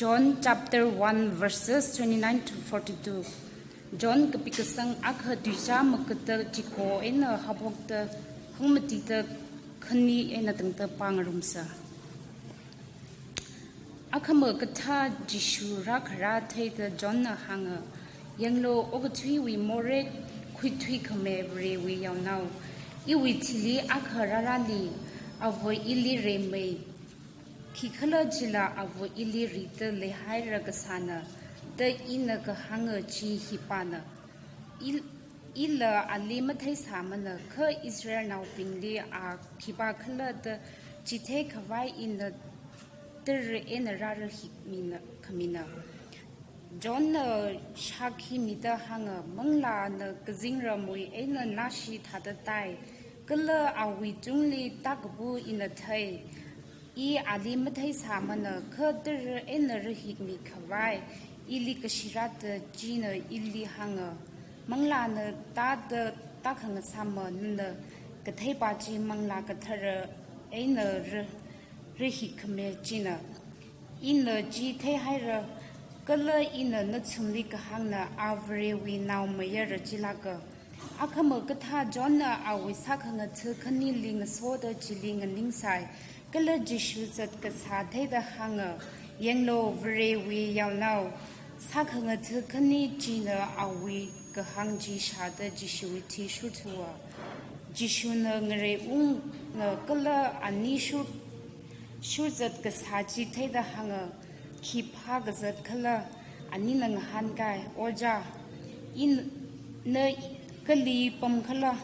John chapter 1 verses 29 to 42. John kapikasang akha duisa makata chiko ena habokta hungmatita khani ena tangta pangarumsa. Akha makata jishu rakhara thaita John na hanga yanglo ogatui wi more kuitui khame bre wi yawnau iwi thili akha rarali avo ili remei Kikala jila avo ili rita lehai ragasana da ina ka hanga chi hipana ila ali mathai samana kha Israel now pingli a khiba khala da chithe khawai ina ter ena rar hikmina khamina John na shakhi mita hanga mangla na kazingra moi ena nashi thada tai kala awi jungli takbu ina thai ali mathai samana khader ener hikmi khawai ili kashirat jina ili hanga manglana tad takhanga samana kathai pachi mangla kathar ener rehikme jina ina ji thai haira kala ina nachumli ka hangna avre wi naw mayar jilaka akhama katha jonna awi sakhanga thkhani ling soda jiling ningsai Kala jishu zat ka sadhe da hanga yanglo vre wi yawnau sakhanga thkhani jina awi ka hangji shada jishu ti shutua jishu na ngre na kala ani shu zat ka saji thai da hanga khipha ga zat khala ani nang han kai oja in na kali pam khala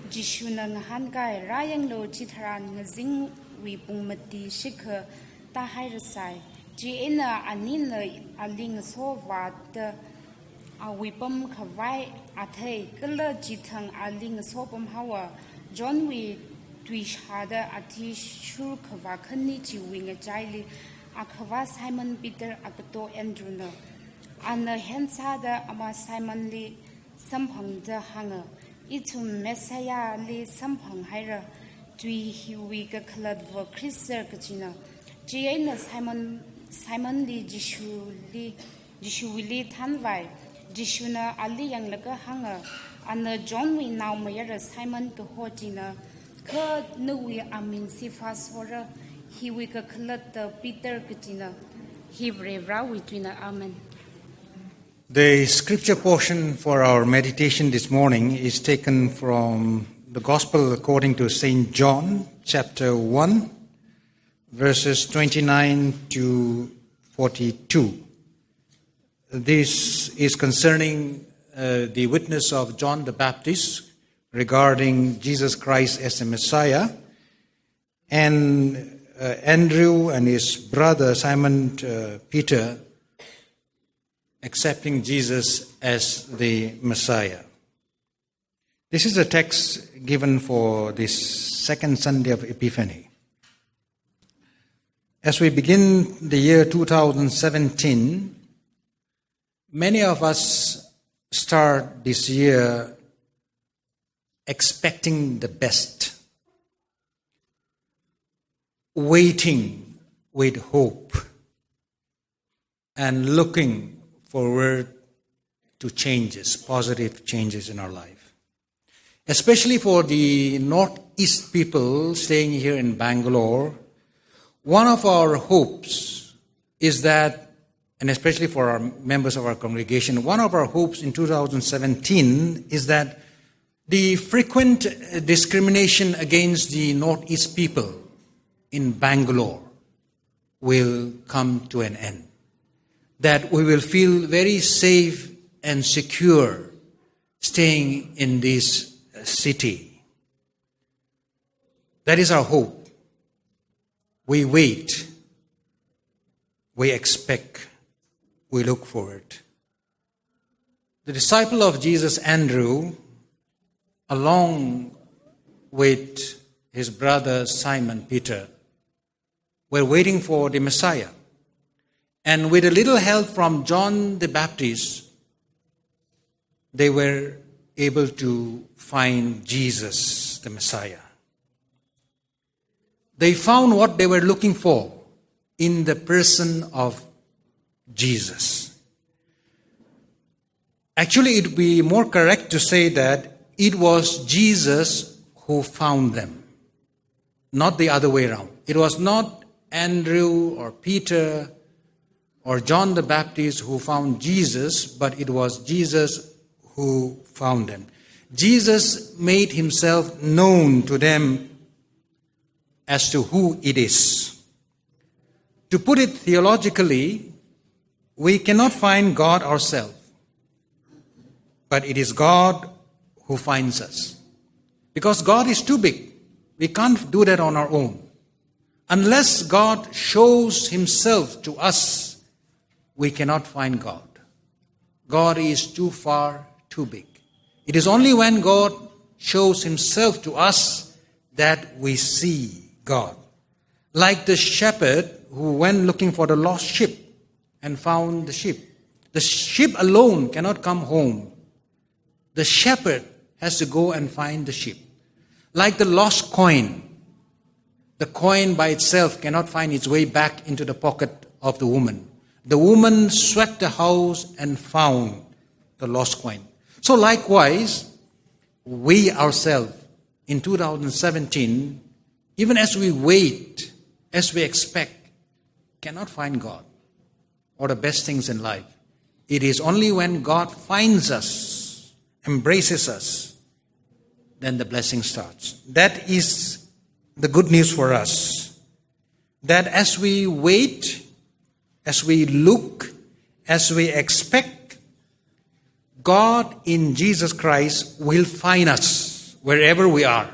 jishu na han kai rayang lo chitharan ngazing wi pungmati shikha ta hairasai ji ena anina aling so wat awi pam khawai athai kala jithang aling so pam hawa John wi twishada athi shur khawa khani ji winga jaili akhawa Simon Peter akato Andrew na ana hensada ama Simon li samphang da hanga ichum Messiah li samphang haira Tui hiwi ka khalad wa Christer kachina Jiena Simon li Jishu li thanwai Jishuna ali yang laga hanga ana John wi naw mayara Simon ka hojina kha nuwi amin sifas hora hiwi ka khalad Peter kachina hivre rawi twina amen. The scripture portion for our meditation this morning is taken from the Gospel according to St. John, chapter 1, verses 29 to 42. This is concerning the witness of John the Baptist regarding Jesus Christ as the Messiah, and Andrew and his brother Simon Peter accepting Jesus as the Messiah. This is a text given for this second Sunday of Epiphany. As we begin the year 2017, many of us start this year expecting the best, waiting with hope, and looking forward to changes, positive changes in our life. Especially for the Northeast people staying here in Bangalore, one of our hopes is that, and especially for our members of our congregation, one of our hopes in 2017 is that the frequent discrimination against the Northeast people in Bangalore will come to an end. That we will feel very safe and secure staying in this city. That is our hope. We wait, we expect, we look forward. The disciple of Jesus, Andrew, along with his brother Simon Peter, were waiting for the Messiah. And with a little help from John the Baptist, they were able to find Jesus, the Messiah. They found what they were looking for in the person of Jesus. Actually, it would be more correct to say that it was Jesus who found them, not the other way around. It was not Andrew or Peter or John the Baptist who found Jesus, but it was Jesus who found them. Jesus made himself known to them as to who it is. To put it theologically, we cannot find God ourselves, but it is God who finds us. Because God is too big. We can't do that on our own. Unless God shows himself to us, we cannot find God. God is too far, too big. It is only when God shows himself to us that we see God. Like the shepherd who went looking for the lost sheep and found the sheep. The sheep alone cannot come home. The shepherd has to go and find the sheep. Like the lost coin. The coin by itself cannot find its way back into the pocket of the woman. The woman swept the house and found the lost coin. So likewise, we ourselves in 2017, even as we wait, as we expect, cannot find God or the best things in life. It is only when God finds us, embraces us, then the blessing starts. That is the good news for us. That as we wait, as we look, as we expect, God in Jesus Christ will find us wherever we are,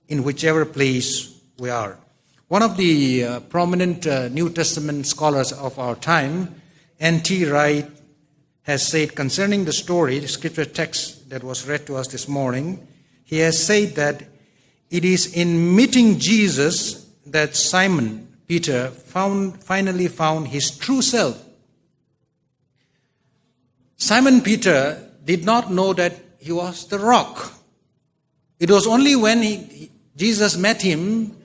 in whichever place we are. One of the prominent New Testament scholars of our time, N.T. Wright, has said concerning the story, the scripture text that was read to us this morning, he has said that it is in meeting Jesus that Simon Peter finally found his true self. Simon Peter did not know that he was the rock. It was only when Jesus met him,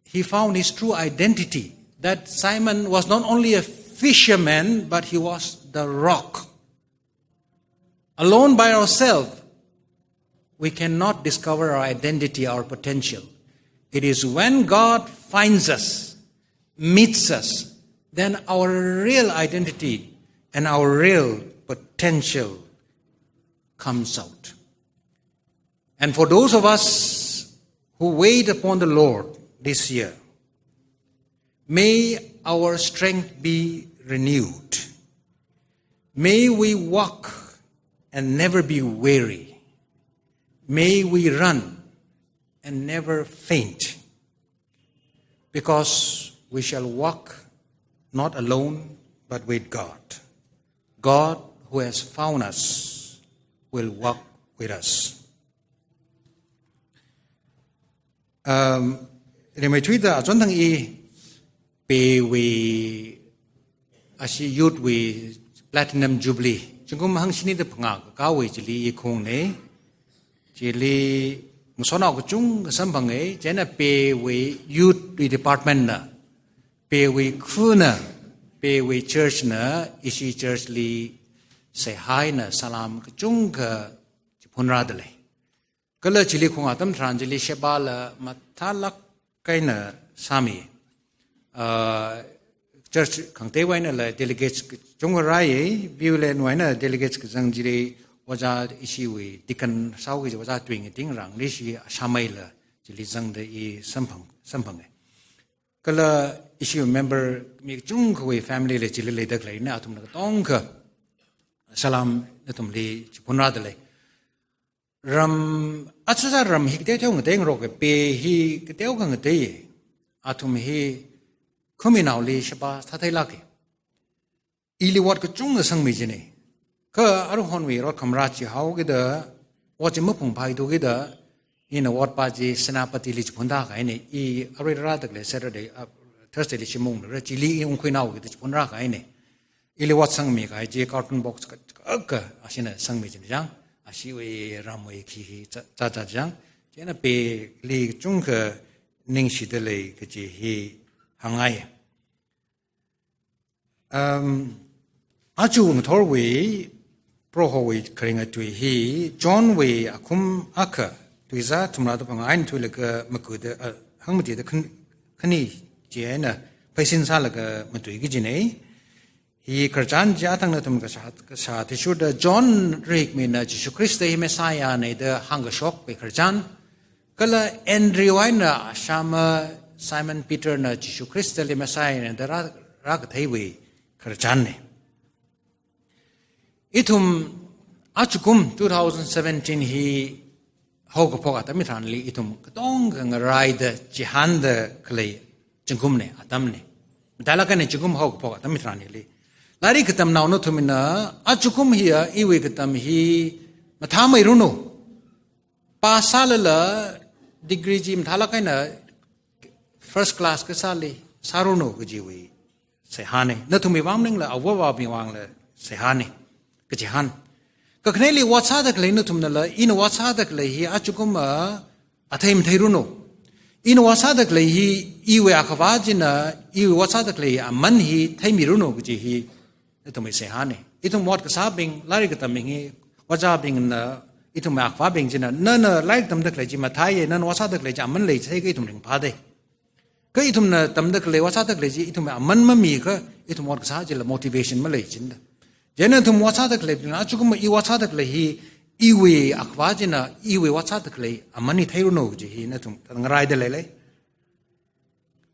he found his true identity. That Simon was not only a fisherman, but he was the rock. Alone by ourselves, we cannot discover our identity, our potential. It is when God finds us, meets us, then our real identity and our real potential comes out. And for those of us who wait upon the Lord this year, may our strength be renewed. May we walk and never be weary. May we run and never faint, because we shall walk not alone, but with God. God who has found us will walk with us. Remember Twitter, John Thang E, pay we ashi youth we platinum jubilee. Chungkum hang sini de panga kawi jili ikong ne. Jili musona ko chung sambang e jena pay we youth department na. Pay we kuna, pay we church na, ishi church li say hi na salam chung ka punradale. Kala chili kung atam tranjili shebala matalak kay na sami. Church kang te wai na la delegates chung rai biule wai na delegates kang jiri waja ishi we dikan sau ki waja twing ting rang li shi samai la jili zang de I sampang. Kala ishi member mi chung we family le jili le dak lai na atum na tong ka salam na tum li punradale. Ram atsa ram hi te thong te ngro ke pe hi ke teo kang te atum hi kuminaw li shaba thatai la ke ili wat ke chung sang mi jine ka aru hon wi ro kamra chi hau ge da wa chi mapung pai do ge da in wat pa ji senapati li chunda ka ne I aru ra tak le Saturday Thursday li chimung ra chi li ung khinaw ge chi punra ka ne ili wat sang mi ka ji carton box ka asina sang mi jine jang ashi we ramwe ki cha cha jang jena pe li chung ka ning shi de le ke ji hi hangai อาจูงทอร์วีโปรโฮวีคริงตุยฮีจอห์นวีอาคุมอักตุยซาทุมราตุพังไอน์ตุยเลกมะกุดหังมติเดคณีเจนะไปสินซาเลกมตุยกิจิเนฮีครจันจาตังนะตุมกษาติชุดจอห์นริกมีนะจิสุคริสต์ฮิเมสายาในเดหังกชอกไปครจันก็ละแอนดรีวายนะชามไซมอนปีเตอร์นะจิสุคริสต์ฮิเมสายาในเดรักไทวีครจันเนitum achukum 2017 hi hog poga tamitan li itum katong ngarai de jihan de klei chungum ne atam ne dala ka ne chungum hog poga tamitan li lari katam naw no thumina achukum hi iwe katam hi matha mai runo pasala degree ji mathala ka na first class ka sali saruno ka ji we se hane na thumi wam ning la awa wa bi wang la se haneกะจิฮันก็คเนลีวัชาตะกเลยนุทุมนั่นละอินวัชาตะกเลยฮีอาจุกุมอะเทมไทรุโนอินวัชาตะกเลยฮีอีเวอะควาจินะอีเววัชาตะกเลยอะมันฮีไทมิรุโนกะจิฮีตุมเสหานีอิตุมวอดกะซาบิงลาริกะตะมิงฮีวะจาบิงนะอิตุมอะควาบิงจินะนะนะไลตะมตะกเลยจิมาทายนะวัชาตะกเลยจิอะมันเลยใช้กะอิตุมริงพาเดก็อิตุมนะตะมตะกเลยวะชาตะกเลยจิอิตุมอะมันมะมีก็อิตุมวอดกะซาจิละ motivation มะเลยจินเจนทุมวัชตะกเลยนะจุกุมอีวัชตะกเลยฮีอีเวอักวาจินะอีเววัชตะกเลยอามันนี่ไทรุโนจิฮีนะทุมงรายเดเลย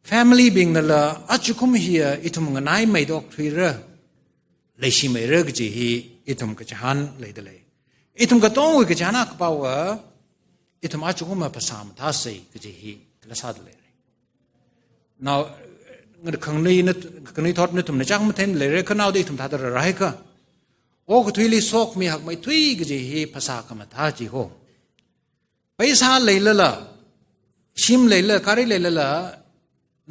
family being นั่นละอาจุกุมฮีอิทุมงนายไม่ดอกทวีเรเลยชิไม่เรกจิฮีอิทุมกะจหันเลยเดเลยอิทุมกะต้องวิกะจหันอักปาวะอิทุมอาจุกุมภาษามทาเซกจิฮีกะซาดเลย now งดคังนี้นะคังนี้ทอดนะทุมนะจักมะเทนเลยเรกะนาวดิทุมทาดะไรกะโอ้ก็ทุยลิสอกมีหักไม่ทุยก็จะฮีภาษากรรมฐานจีโฮไปซาเลยละชิมเลยละการิเลยละ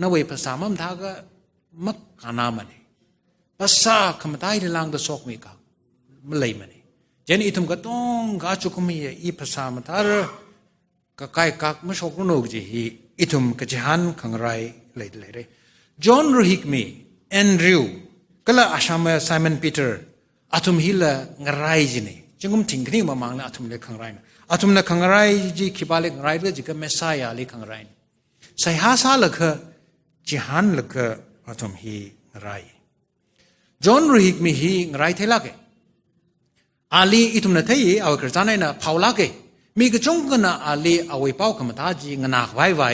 นเวภาษามั่มทาก็มักขานามันภาษากรรมฐานที่ลางดสอกมีกักไม่เลยมันเจนอิทุมก็ต้องกาจุกมีอีภาษามันทาร์ก็ใกล้กักไม่ชกรุนกจีฮีอิทุมก็จะหันขังไรเลยเลยจอห์นรูฮิกมีแอนดริวก็ละอาชามไซมอนปีเตอร์อาทุมฮิลงรายจีนี่จึงกุมทิ้งนี่มามังนะอาทุมเล็กขังไรนะอาทุมเล็กขังไรจีคิบาเล็กไรก็จีก็เมสายาเล็กขังไรใส่ฮาซาเล็กจีฮันเล็กอาทุมฮีงรายจอห์นรูฮิกมีฮีงรายเทลักอาลีอิทุมนัทเฮียเอากระจายนะเผาลักมีกระจงกันนะอาลีเอาไว้เผาขมันตาจีงนักไว้ไว้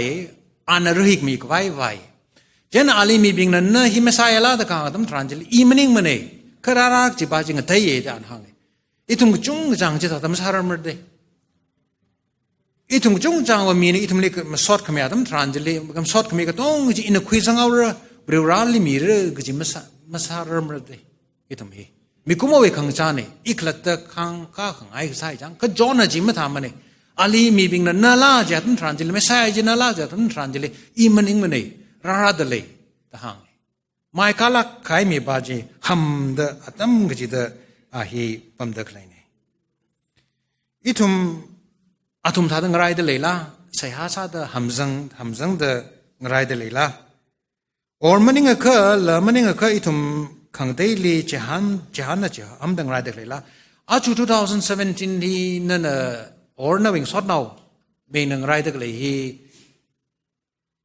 อานารูฮิกมีไว้ไว้เจนอาลีมีบิงนั้นนะฮิเมสายาลาตะกังอาทุมทรานจิลอีมันนิงมันเองคารารักจีบาจิงเตยดานหังอิทุมจุงจังจิตาตมสารมรเดอิทุมจุงจังว่ามีนี่อิทุมเล็กมาสอดขมีอาตมทรานจิลีมันสอดขมีก็ต้องจีอินคุยสังเอาระบริวารลิมีเรก็จีมาสารมรเดอิทุมฮีมีกุมเอาไว้ขังจานี่อีกลัดตะขังก้าขังไอ้ก็ใช่จังก็จอนะจีมาทำมันนี่อาลีมีบิงนั้นนาลาจีอาตมทรานจิลีไม่ใช่จีนาลาจีอาตมทรานจิลีอีมันอิงมันนี่ราดเลยตะหังไม่กาลักใครมีบาจีฮัมเดอตัมกจิเดอาฮีปั๊มเดกไลน์อิทุมอาทุมท่าดังไรเดเลยล่ะใส่ฮาซาเดฮัมซังเดงไรเดเลยล่ะออร์มันนิงก็ละมันนิงก็อิทุมขังเดลีเจฮันนะเจฮัมดังไรเดเลยล่ะอาจู2017ที่นั่นออร์น่าวิ่งสอดน่าวเป็นดังไรเดเลยฮี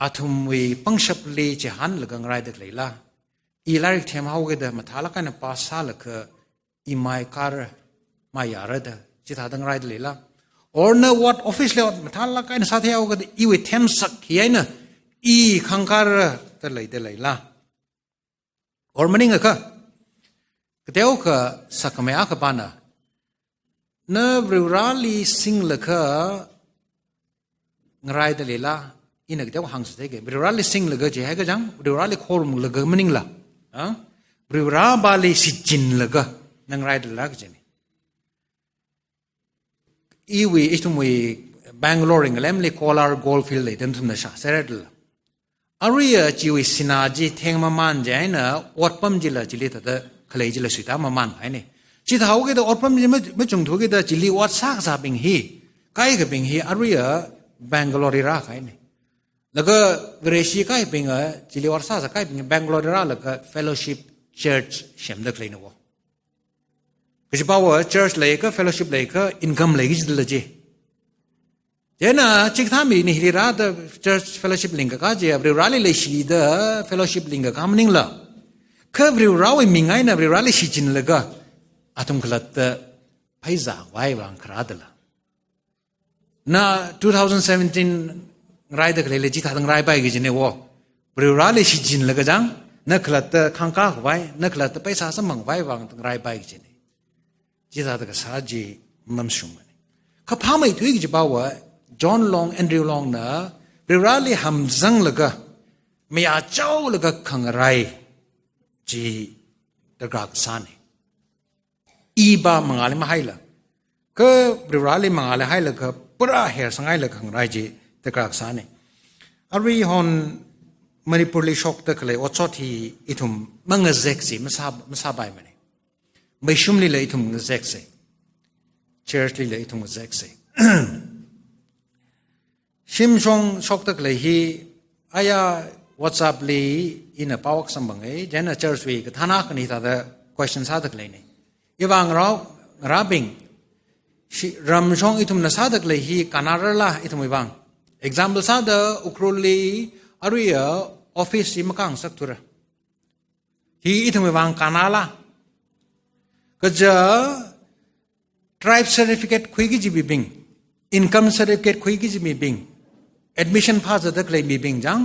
อาทุมวีปังชับลีเจฮันละกังไรเดเลยล่ะอีลาริกเทมฮาวเกดมาทาลักกันภาษาละก็อีไมค์การ์มายาระเดจิตาดังไรเลยล่ะโอร์นวัดออฟฟิศเลวมาทาลักกันสัตย์เอาก็อีเวทเทมสักขี้ไอ้น่ะอีขังการ์เดเลยล่ะโอร์มันนี่ก็เดี๋ยวก็สักไม่อาคบานะเนบริวราลีสิงละก็ไรเดเลยล่ะอินักเดี๋ยวหังสุดเองบริวราลีสิงละก็เจ๊ให้ก็จังบริวราลีโคลมุละก็มันนี่ล่ะบริวราบาลีสิจินละก็นังไรเดล่ะก็เจนี่อีวีอิสตุมวีแบงกอร์งเล่มเลยโคลาร์โกลฟิลเลยเต็มทุนนะชาเสร็จละอารีจีวิสินาจีเทงมามันใจนะอดปั๊มจิละจิลิตัดเคลียจิละสุดท้ายมามันไอ้เนี่ยจิตเขาเกิดอดปั๊มจิไม่จงถูกเกิดจิลิวัดซักซาบิงฮีใกล้กับบิงฮีอารีแบงกอร์รักไอ้เนี่ยแล้วก็เกรซีใกล้บิงจิลิวัดซักใกล้บิงแบงกอร์รักแล้วก็ fellowship church เชื่อมเด็กเลยนะวะ ก็จะบอกว่า church เลยก็ fellowship เลยก็ income เลยก็จะเลยจีเจ้าน่ะจิกท่ามีนี่ฮิราเด church fellowship ลิงก็เจ้าบริวารเลยชีเด fellowship ลิงก็คำนิ่งละคือบริวารมีไงนะบริวารเลยชีจินเลยก็อาตุมขลัดไปจากไว้วางคราดละน่ะ2017ไรเด็กเลยจิตท่าตั้งไรไปก็จะเนี่ยวะบริวารเลยชีจินเลยก็จังนักขลัดข้างก้าวไว้นักขลัดไปสาสมังไว้วางตั้งไรไปก็จะเนี่ยจิตท่าตั้งสาจีมั่มชุมมันเขาพาไม่ถุยก็จะบอกว่าจอห์นลองแอนดริวลองนะบริวารเลยหำจังเลยก็ไม่อาเจ้าเลยก็ขังไรจีตะกากสานอีบามังอะไรมาให้ละก็บริวารเลยมังอะไรให้ละก็ปราเฮร์สังไงละขังไรจีตะกากสานอารีฮอนมันนี่พูดเลยช็อกตะกเลยอดชอที่อิทุมมังเงเซ็กซี่ไม่ทราบไปมันนี่ไม่ชุ่มเลยอิทุมเงเซ็กซี่เชิร์ชเลยอิทุมเงเซ็กซี่ชิมชงช็อกตะเลยฮีอายา WhatsApp เลยอินเปาวักสัมบังเอเจนเชิร์ชวีก็ท่านักนี่ตาเด question ซาตะเลยนี่อีวางเราราบิงรำชงอิทุมนัสซาตะเลยฮีคานาร์ละอิทุมอีวาง example ซาเดอุครุลีอารุยออฟฟิศที่มังสักตัวฮีอิทุมอีวางคานาละก็จะ tribe certificate คุยกิจบีบิง income certificate คุยกิจบีบิงadmission pass ตะเลยบีบิงจัง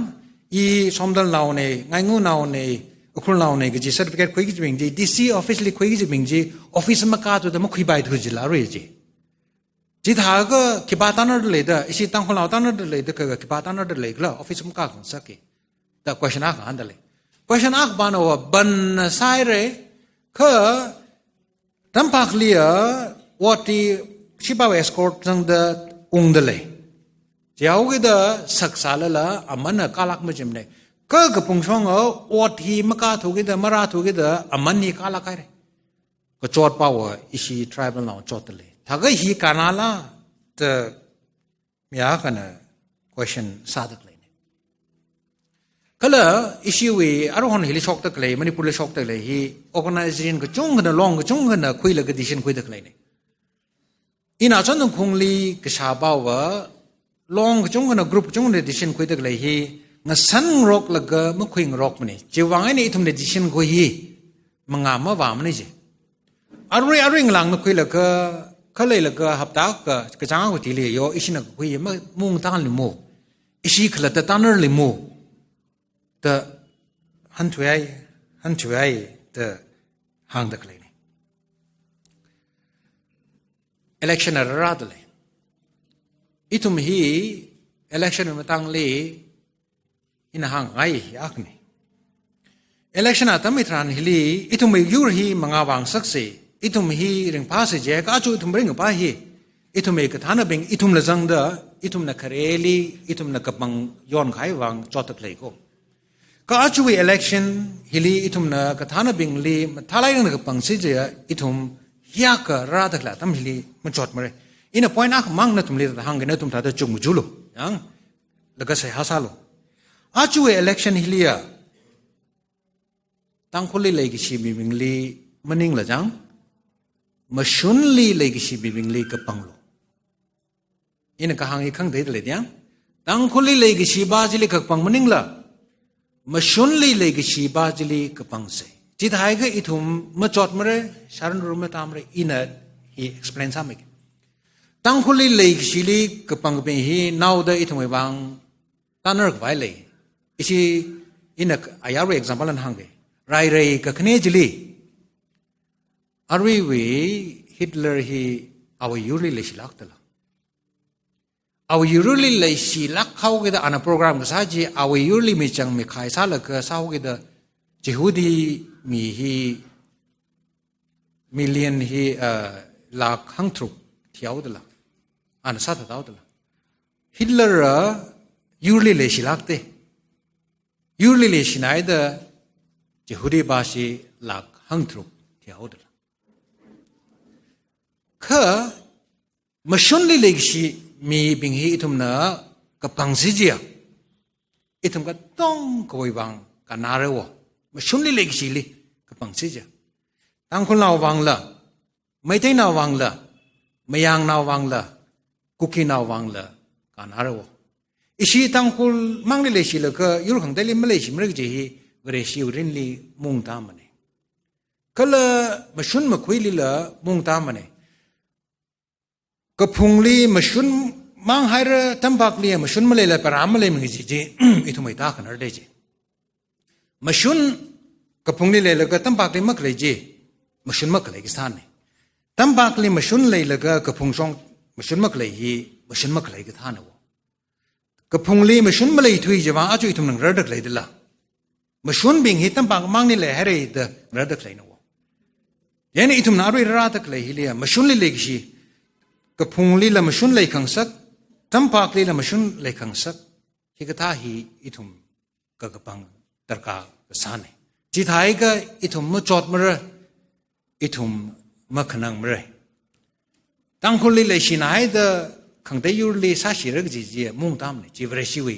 อีสมดัลเราเนี่ยไงงูเราเนี่ยอุครุเราเนี่ยก็จี certificate คุยกิจบิงจี DC office เลยคุยกิจบิงจี office มังกาตัวแต่ไม่คุยใบทุจิลารู้จีจีถ้าก็คิดว่าตั้งนั่นเลยเด้ออีตั้งคนเราตั้งนั่นเลยเด้อก็คิดว่าตั้งนั่นเลยก็แล้ว office มังกาของสักกี่แต่ question อ่ะอันเดเลย question อ่ะบ้านว่าบันสายเร่คือตั้งพักเลี้ยว่าที่ชิบะเวสคอร์ตจังเดอุงเดเลยเจ้าก็เดศึกษาแล้วละอามันกาลักไม่จำเลยก็กระพงช่องว่าที่มังกาถูกเดมาราถูกเดอามันนี่กาลักอะไรก็จอดเปล่าอีชีทริบเราจอดเลยถ้าก็ฮีการนาละจะมีอะไรกัน question ซาดเลยก็เลยอีชีวีอารมณ์ฮิลิช็อกตะเลยมันนี่พูดเลยช็อกตะเลยฮี organization ก็จงกันลองก็จงกันคุยเลยก็ดิฉันคุยตะเลยอินาจันทร์คงลีก็ชาบ่าวลองก็จงกันกรุ๊ปจงกันดิฉันคุยตะเลยฮีงั้นสันรอกเลยก็ไม่คุยรอกมันนี่จีวังไอ้นี่ทุ่มดิฉันคุยฮีมังงามว่ามันนี่จีอารุยหลังไม่คุยเลยก็เขาเลยเลยก็หับตากก็จ้างก็ทีเลยโยอิชินักคุยไม่มุ่งตั้งลิมูอิชิขลัดตั้งนั่นลิมูแต่ฮันช่วยแต่ห่างตะเลยนี่ election อะไรรัดเลยอีทุ่มฮี election มาตั้งเลยอินห่างไงยักนี่ election อะตั้งไม่ทันฮิลีอีทุ่มยูร์ฮีมังวางสักสิอีทุ่มฮีเรื่องภาษาเจ้าก็จู่อีทุ่มเรื่องป้าฮีอีทุ่มก็ท่านเป็นอีทุ่มละจังเดออีทุ่มนักเรลีอีทุ่มนักบังย้อนไขวางจอดตะเลยก็ก็อาจจะ election ฮิลีอิทุมนะก็ท่านบิงลีท่าไรนั่นก็ปังสิเจอิทุมยากระดับละทำฮิลีมันจอดมาเลยอินะพอยนักมังนะทุมลีแต่หางกันนะทุมท่าจะจุงจุลุยังแล้วก็ใส่ฮาซาลุอาจจะ election ฮิลีอะตั้งคนลีเลยกิชีบิงลีมันนิ่งละจังมาชุนลีเลยกิชีบิงลีก็ปังลุอินะก็หางอีกครั้งเดียวเลยยังตั้งคนลีเลยกิชีบาจิลีก็ปังมันนิ่งละมาชนลีเลยกิชีบาจิลีกปังเสจิตหายก็อิทุมมาจอดมาเลยชาร์นรูมาตามเลยอินะฮี explain ซ้ำอีกตั้งคนลีเลยกิชีลีกปังเป็นฮีน่าวได้อิทุมไอ้บางตั้งนึกไว้เลยอิชีอินะอายาร์ example นั่นหังเลยไรก็ขณีจิลีอาร์วีฮิตเลอร์ฮีเอายูริเลยสิลักตละเอายูริเลยสิลักเขาก็ได้อันนั้นโปรแกรมก็ใช่จีเอายูริมีจังมีใครซาลักก็ใช่ก็ได้จิฮูดีมีฮีมิลเลียนฮีลักหังทรุกที่เอาตัวละอันนั้นซาตัดเอาตัวละฮิตเลอร์ยูริเลยสิลักเตยูริเลยสินายเดจิฮูดีบาชีลักหังทรุกที่เอาตัวละคือมาชนเลยสิมีบิงฮีอิทุมนะกับปังซิจีอ่ะอิทุมก็ต้องกวยบังกันนาเรวะมาชุนลิเล็กสิลิกับปังซิจีตั้งคนเราวังละ ไม่ได้นาวางละไม่ยังนาวางละคุกกี้นาวางละการหาเราอิชิตังคุลมังเลยสิละก็ยุคของเดลิมเลยสิมันก็จะฮีเวรชิวรินลีมุงตามมันเองก็เลยมาชุนมาคุยลีละมุงตามมันเองก็พุงลีมาชุนมังหายระตั้มปากลีมาชุนมาเลยละปรามมาเลยมึงจีอีทุไม่ตาขนาดเดจีมาชุนก็พุงลีเลยละก็ตั้มปากลีมักเลยจีมาชุนมักเลยกิสานเนี่ยตั้มปากลีมาชุนเลยละก็พุงช่องมาชุนมักเลยฮีมาชุนมักเลยกิสานเนี่ยก็พุงลีมาชุนมาเลยทุยจะว่าอาจุอีทุมนังระดักเลยดิละมาชุนบิงฮิตั้มปากมังนี่เลยให้เลยเดระดักเลยนะยันอีทุมนารุยระดักเลยฮิเลียมาชุนเลยเลยกิก็พุงลีละมาชุนเลยขังสักตั้มปากลีละมาชุนเลยขังสักฮิกท่าฮีอีทุมก็กระปังตระกาสานเนี่ยจิตหายก็อีทุมมาจอดมาเลยอีทุมมาขนังมาเลยตั้งคนลีเลยชินายเดขังได้ยูรีซาชิรักจีมุ่งตามเนี่ยจีเวรชิวี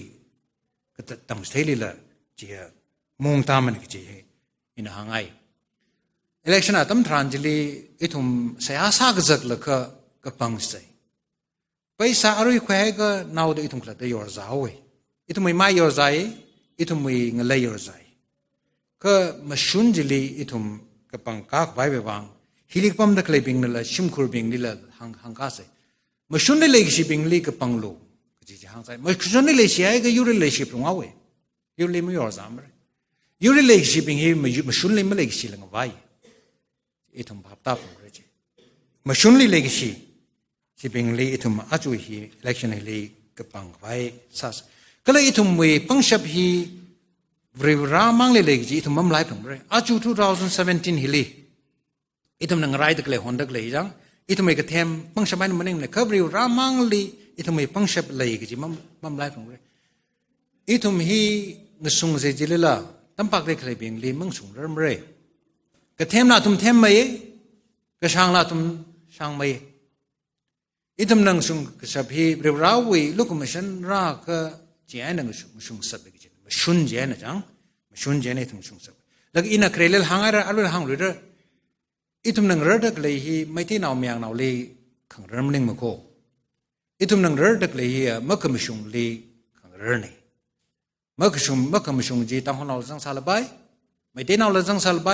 ก็ตั้งสเตลีละจีมุ่งตามมันก็จีอินหางไอelection ตั้มทรานจิลีอีทุมเสียสากจักละก็ปังใส่ไปสารุยแควก็น่าดูอีทุมกลัดได้ยอร์ซาเว้ยอีทุมไม่ยอร์ซาอีทุมไม่เงลยอร์ซาก็มาชุนจิลีอีทุมก็ปังกากไว้ไปวางฮิลิกปั๊มดักเลยบิงนั่นละชิมคูร์บิงนี่ละหางกาใส่มาชุนได้เลยสิบิงลีก็ปังโลก็จีหางใส่มาชุนได้เลยสิไอ้ก็ยูริเลยสิปรุงเอาเว้ยยูริไม่ยอร์ซามเลยยูริเลยสิบิงฮีมาชุนเลยไม่เลยสิละงไว้อีทุมภาพตาผมเลยจีมาชุนเลยสิบิงลีอีทุมอาจุยฮี election เลยก็ปังไว้ซาสก็เลยอีทุมเวปังชับฮีบริวรามังเลยจีอีทุมมั่มไล่ผมเลยอาจุ2017ฮีลีอีทุมนังไรตะเลยฮอนดักเลยจังอีทุมเอกเทมปังชับไปมันเองเลยก็บริวรามังลีอีทุมเอปังชับเลยจีมั่มไล่ผมเลยอีทุมฮีงสุงเซจิเลล่าตั้มปากเลยเคยเบียงลีมังสุงเริ่มเลยก็เทมละทุมเทมไม่ก็ช่างละทุมช่างไม่อีทุมนังสุงก็ชับฮีบริวราวีลูกมันฉันรักก็เจ้านังสุงสับไปจีมันชุนเจ้านะจังมันชุนเจ้าเนี่ยทุมสุงสับแล้วอีนักเรลหางอะไรอะไรหางหรืออีทุมนังระดักเลยฮีไม่ที่นาวเมียงนาวเลยขังเริ่มเล่งมาโคอีทุมนังระดักเลยฮีมักกะมชุงเลยขังเริ่มนี่มักกะมชุงจีตั้งหัวนาวจังสารไปไม่ที่นาวจังสารไป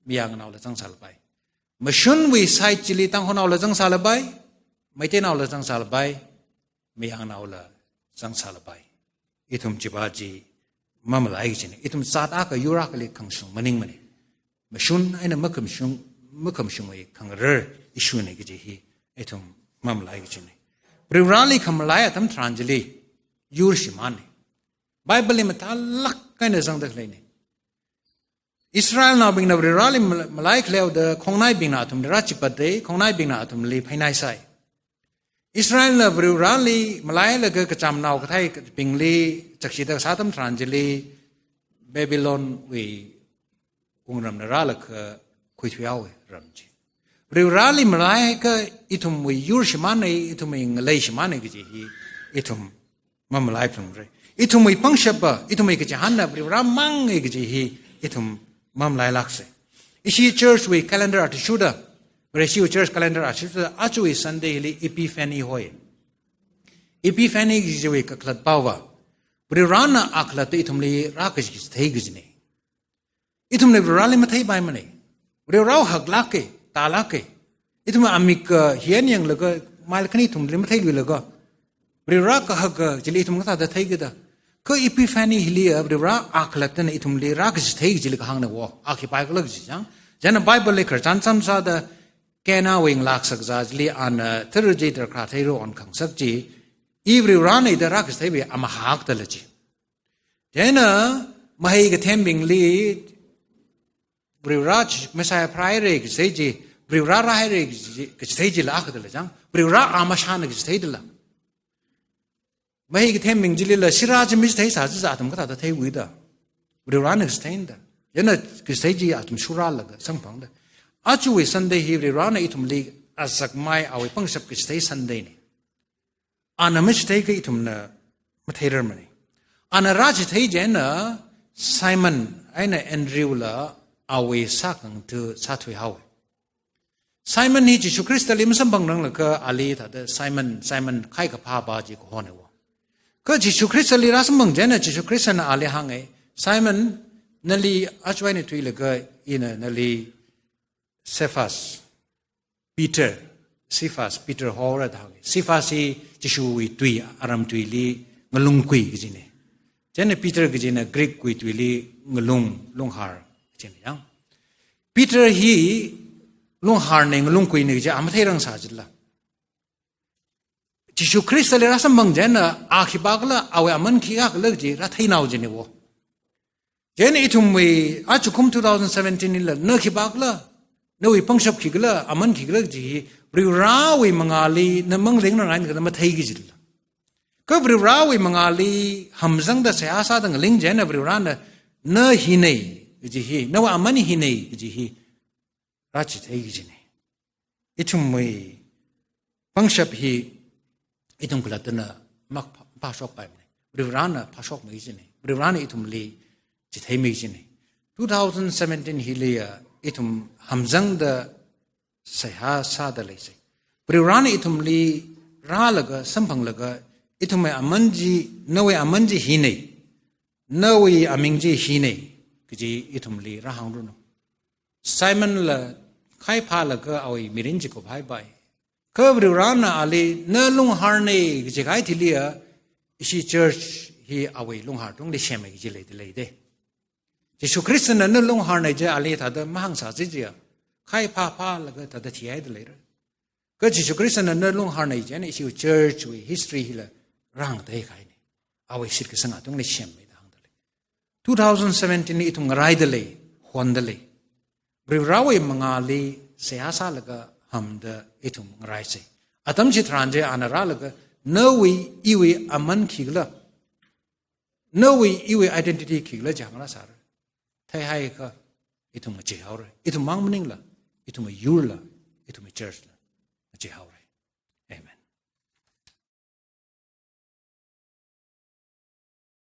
เมียงนาวจังสารไปมชุนวิสัยจิลีตั้งหัวนาวจังสารไปไม่ที่นาวจังสารไปเมียงนาวจังสารไปอีทุมจิบาจีมั่มไหลจีนี่อีทุมซาดอากะยูรักเลยขังชุงมันนิ่งมันนี่มชุนไอ้นั่นมักกะมชุงไอ้ขังเร่อิชูนี่ก็จะฮีไอ้ทุมมั่มไหลจีนี่บริวารลีคำไหลตั้มทรานจิลียูริชิมันนี่ไบเบิลมันตาลักกันในสังเกตเลยนี่อิสราเอลนาบิงนาบริวารลีมาไหลเคลียวเดคงนายบิงนาทุมเดราชิปัดเดคงนายบิงนาทุมลีภายในใส่อิสราเอลนาบริวารลีมาไหลแล้วก็กระจำนาวกระไทยบิงลีจากชีตสาตั้มทรานจิลีเบบิลอนวีองรำนราลกคุยทวีเอารำจีบริวารลีมาไหลก็อิทุมวิยูริชมันในอิทุมอิงเลชมันในก็จะฮีอิทุมมาไหลพงเลยอิทุมวิปังชับอิทุมวิก็จะหันนับริวารามังในก็จะฮีอิทุมมาไหลลักษณ์อิชีเชิร์ชวิ calendar อัตชุดะบริษัท church calendar อัตชุดะอาจวิ Sunday ลี Epiphany หอย Epiphany ก็จะวิกขลัดเป้าวะบริวารน่ะอักขลัดอิทุมลีรักจิตเทกิจนี่อีทุมในบริวารลีมาเทย์ไปมันนี่บริวารหักลักเกตาลักเกอีทุมอามิกเฮียนยังเลยก็มาลคันอีทุมลีมาเทย์เลยก็บริวารก็หักจิลีอีทุมก็ตาเทย์กันก็อีพิฟานีฮิลีบริวารอักลัดนั่นอีทุมลีรักจิตเทย์จิลีก็หังนะวะอักขีไปก็เลิกจิจังจันไบเบิลเลยคือจันซ้ำซาดแกน่าวิ่งลักสักจ้าจิลีอันทรจีตระคราเทย์รู้อันขังสักจีอีบริวารนี่เดรักจิตเทย์ไปอามาหักตลอดจีจันมาให้กับเทมบิงลีบริวารไม่ใช่พรายเรื่องเสียจีบริวารร้ายเรื่องก็เสียจีละก็ได้จังบริวารอามาชานก็เสียจีละไม่ให้เทมมิงจีละสิราจมิสเสียสาจิจะอาตมก็ตัดเทวิดาบริวารนึกเสียนดายันก็เสียจีอาตมสุราละก็สังพังดาอาจจะสันเดย์ฮิบริวารนี่ทุมลีอาศักไม่เอาไว้ปังสับก็เสียสันเดย์นี่อันนั้นไม่เสียก็ทุมน่ะมาเทเรมันนี่อันนั้นราชเทียนน่ะไซมอนไอ้น่ะแอนดริวละเอาไว้สักหนึ่งตัวสัตว์เอา Simon hi Jisu Christ lim sam bang nang la ka ali tha de Simon khai ka pha ba ji ko hone wo ka Jisu Christ li ra sam bang jena Jisu Christ na ali hang ai Simon nali achwai ni thui la ka ina nali Cephas Peter hora da Cephas hi Jisu wi tui aram tui li ngalung kui gi ne jena Peter gi ne Greek kui tui li ngalung har chen yang Peter hi lung har ne lung kui ne ja am thai rang sa jilla Jisu Christ le ra sam bang jena a khi ba la awe aman khi ga le ji ra thai naw jene wo jena itum we a chukum 2017 la na khi ba la no wi pang shap khi la aman khi le ji bri ra we mangali na mang leng na ngan ka ma thai gi jilla ka bri ra we mangali hamzang da sa sa dang ling jena bri ra na hi nei ji hi na wa aman hi nei ji hi Rachi Taigine. Itum we Pangshap he itum Kulatana Mak Pashok by me. Rivrana Pashok Magine. Rivrana itum Lee Jitay Magine. 2017 Hilia itum Hamzang the Seha Sada Lase. Rivrana itum Lee Ralaga Sampanglaga itum Amanji no way Amanji Hine. No way Amingji Hine. Kiji itum Lee Rahanduno. Simon la khai pha la ka awi mirin ji ko bhai bai ka rana ali na lung har ne ji gai thilia isi church hi awi lung har tung de shem gi le de Jesu Christ na lung har ne je ali tha da mahang sa ji ji khai pha la ka ta da thi ai de le ka Jesu Christ na lung har ne je ne isi church wi history hi la rang de khai ne awi sir ke sang tung le shem me da hang de 2017 ni itung rai de le hon de le Bривraway mangali seyasa laga hamda itum ngrai se atam chitranje anara laga nawi iwi aman khigla nawi iwi identity khigla jamra sar thai hai ka itum che haure itum mangmning la itum yur la itum church la che haure